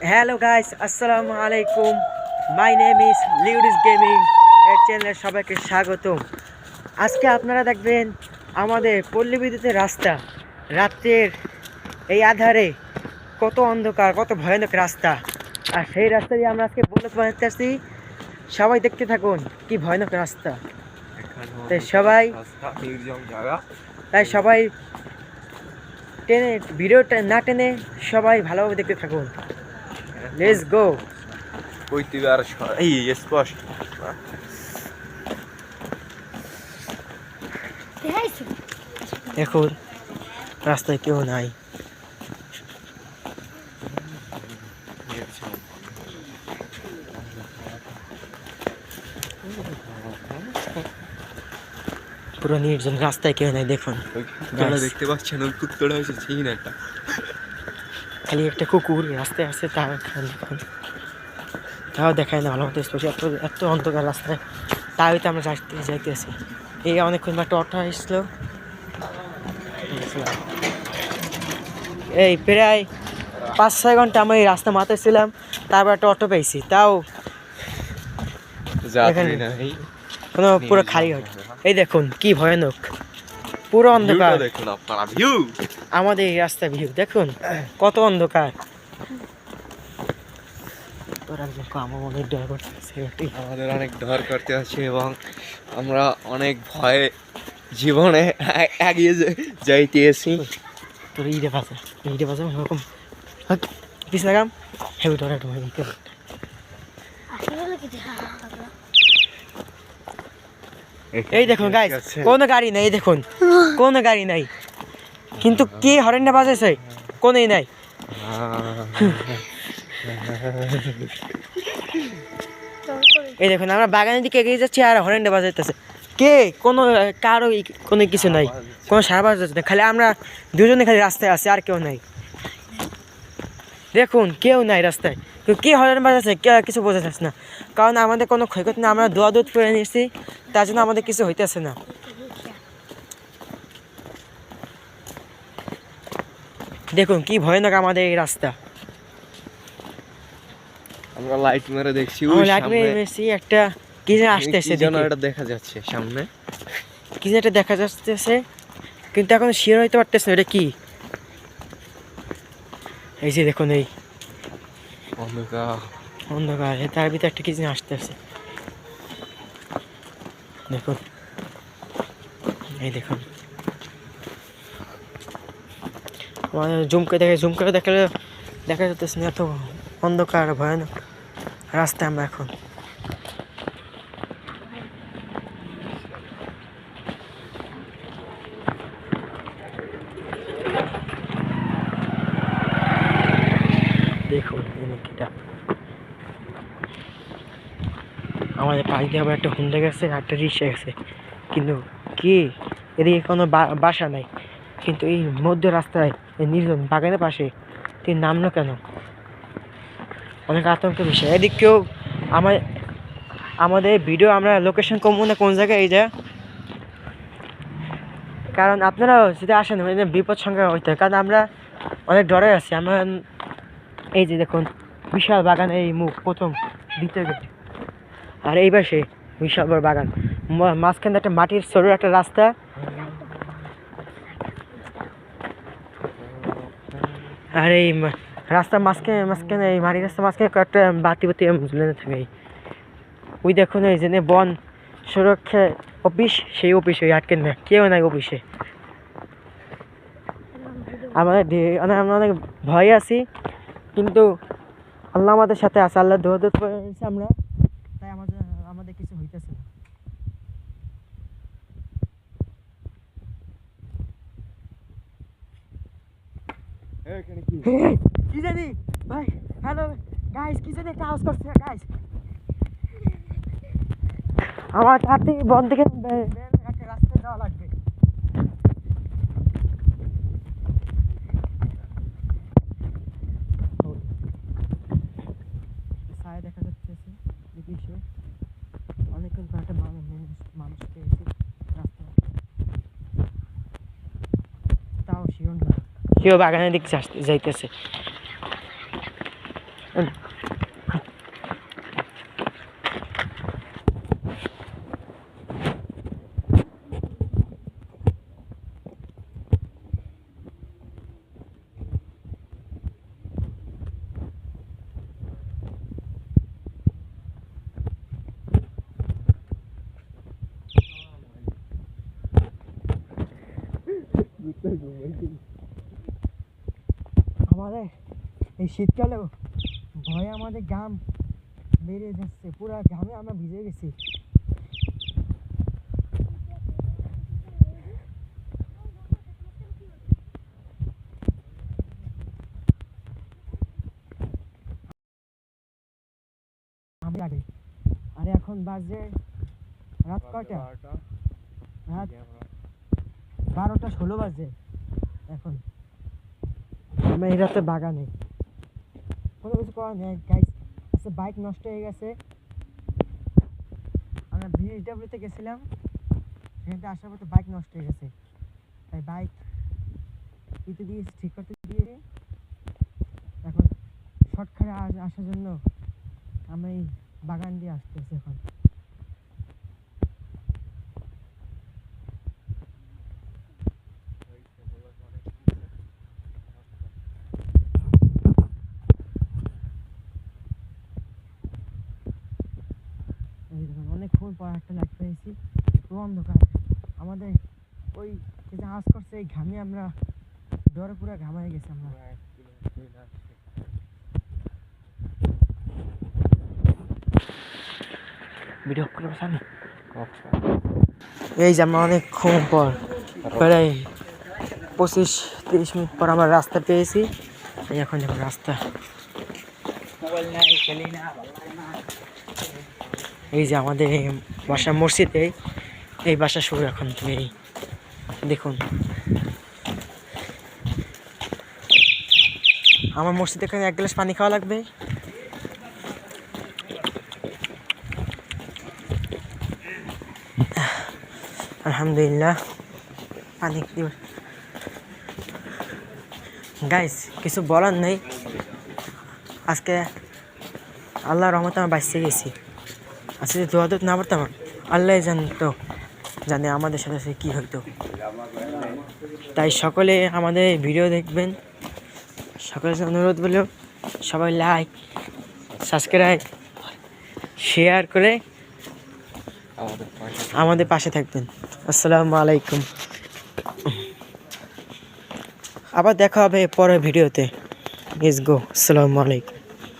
Hello guys, আসসালামু আলাইকুম। My name is লিউডিস gaming এর চ্যানেলে সবাইকে স্বাগতম। আজকে আপনারা দেখবেন আমাদের পল্লী বিদ্যুতের রাস্তা। রাতের এই আধারে কত অন্ধকার, কত ভয়ানক রাস্তা। আর সেই রাস্তা দিয়ে আমরা আজকে বলদ বানাতেছি। সবাই দেখতে থাকুন কি ভয়ানক রাস্তা। তাই সবাই টেনে ভিডিওটা না টেনে সবাই ভালোভাবে দেখতে থাকুন। Let's go. কইতে আর এই স্পষ্ট এখন রাস্তায় কেউ নাই। পুরো নির্জন, রাস্তায় কেউ নাই। দেখুন দেখতে পাচ্ছেন ওই কুত্তটা হয়েছে চিন একটা, খালি একটা কুকুর রাস্তায় আছে, তাও দেখায় না ভালো মতো স্পষ্ট। এত অন্ধকার রাস্তায় তাই তো আমরা যাইতেছি। এই অনেকক্ষণ একটা অটো আসলো, এই প্রায় 5-6 ঘন্টা আমরা এই রাস্তা মাথায় ছিলাম, তারপর একটা অটো পেয়েছি, তাও কোনো পুরো খালি হয়। এই দেখুন কি ভয়ানক, পুরো অন্ধকার। দেখুন আপনারা ভিউ, আমাদের এই রাস্তা ভিউ দেখুন কত অন্ধকার। আমাদের অনেক ডর করতে আছে এবং আমরা অনেক ভয়ে জীবনে এগিয়ে যাইতেছি। তোর ইটে বাজে এরকম পিছনাগাম হেবি ডর একটু। এই দেখুন গাইস, কোনো গাড়ি নাই। এই দেখুন কোনো গাড়ি নাই, কিন্তু কে হরেনটা বাজাইছে কোনোই নাই। এই দেখুন আমরা বাগানের দিকে এগিয়ে যাচ্ছি আর হরেনটা বাজাইতেছে কে, কোনো কারো কোনো কিছু নাই, কোনো সারা বাজাচ্ছে না, খালি আমরা দুজনে খালি রাস্তায় আছি আর কেউ নাই। দেখুন কেউ নাই রাস্তায়, কে হরেন বাজাচ্ছে কিছু বোঝা যাচ্ছে না, কারণ আমাদের কোনো ক্ষয়ক্ষতি না, আমরা দোয়া দুধ করে নিয়েছি, তার জন্য আমাদের কিছু হইতেছে না। দেখুন কি ভয়ানক আমাদের এই রাস্তা। আমরা লাইট মেরে দেখছি, একটা কি যেন আসতেছে, এটা দেখা যাচ্ছে সামনে, কি যেন একটা দেখা যাচ্ছে, কিন্তু এখন শিওর হইতে পারতেছে না এটা কি। এই যে দেখুন এই অন্ধকার, তার ভিতরে একটা কি যেন আসতেছে। দেখুন এই দেখুন, জুম করে দেখলে দেখা যাচ্ছে না, এত অন্ধকার ভয়ানক রাস্তা। আমরা এখন দেখুন আমাদের পাশ দিয়ে আবার একটা হুন্ডা গেছে, একটা রিক্সা গেছে, কিন্তু কি এদিকে কোনো বাসা নাই, কিন্তু এই মধ্য রাস্তায় নির্জন বাগানের পাশে তিনি নামলো কেন, অনেক আতঙ্কের বিষয়। এদিকেও আমাদের ভিডিও আমরা লোকেশন কমবো না কোন জায়গায় এই জায়গা, কারণ আপনারাও যদি আসেন বিপদ সংখ্যা হইতে হয়, কারণ আমরা অনেক ডরে আছি। আমরা এই যে দেখুন বিশাল বাগান, এই মুখ প্রথম দ্বিতীয় গেট, আর এই পাশে বিশাল বড় বাগান, মাঝখানে একটা মাটির সরু একটা রাস্তা। আর এই রাস্তার মাঝখানে এই মাটির রাস্তার মাঝখানে কয়েকটা বাতি ঝুলে থাকে। ওই দেখুন এই যে বন সুরক্ষা অফিস, সেই অফিসে আটকে না, কেউ নাই অফিসে। আমরা অনেক ভয়ে আছি, কিন্তু আল্লাহ আমাদের সাথে আছে, আল্লাহ দোয়া করেছি আমরা, তাই আমাদের কিছু হইতেছে না। কি জানি ভাই, হ্যালো গাইস, কি জানি একটা আওয়াজ করছে গাইস, আমার হাতে বন থেকে একটা রাস্তায় যাওয়া লাগবে। ছায়া দেখা যাচ্ছে, অনেকক্ষণ একটা মানুষ পেয়েছি রাস্তা, তাও শিওর না, সেও বাগানের দিকে যাইতেছে। আমাদের এই শীতকালেও ভয়ে আমাদের ঘাম বেরিয়ে যাচ্ছে, পুরো ঘামে আমরা ভিজে গেছি। আমি আগে আরে এখন বাজে রাত কয়টা? রাত 12টা 16 বাজে এখন। আমরা এই রাতে বাগানে কোনো কিছু করার নেই গাইস। আচ্ছা বাইক নষ্ট হয়ে গেছে, আমরা বিএসডব্লিউতে গেছিলাম, সেখান থেকে আসার পথে বাইক নষ্ট হয়ে গেছে, তাই বাইক ইতে দিয়ে ঠিক করতে দিয়ে এখন শর্টকাটে আসার জন্য আমরা এই বাগান দিয়ে আসতেছি এখন। অনেকক্ষণ পর একটা লাইট পেয়েছি, পুরো অন্ধকার। আমাদের ওই যে আওয়াজ করছে এই ঘামে আমরা ডরে পুরো ঘামায় গেছি আমরা। ভিডিও করে বসানি এই যে আমরা অনেকক্ষণ পর প্রায় 25-30 মিনিট পর আমরা রাস্তা পেয়েছি। এই এখন দেখুন রাস্তা, এই যে আমাদের এই বাসা মসজিদে, এই বাসা শুরু এখন। এই দেখুন আমার মসজিদ এখানে 1 গ্লাস পানি খাওয়া লাগবে। আলহামদুলিল্লাহ পানি গাইস, কিছু বলার নেই। আজকে আল্লাহর রহমতে আমি বাঁচতে গেছি। আজকে যদি দোয়া না পড়তাম আল্লাহ জানে আমাদের সাথে কী হইতো। তাই সকলে আমাদের ভিডিও দেখবেন, সকলের সাথে অনুরোধ বললেও সবাই লাইক সাবস্ক্রাইব শেয়ার করে আমাদের পাশে থাকবেন। আসসালামু আলাইকুম, আবার দেখা হবে পরের ভিডিওতে। লেটস গো, আসসালামু আলাইকুম।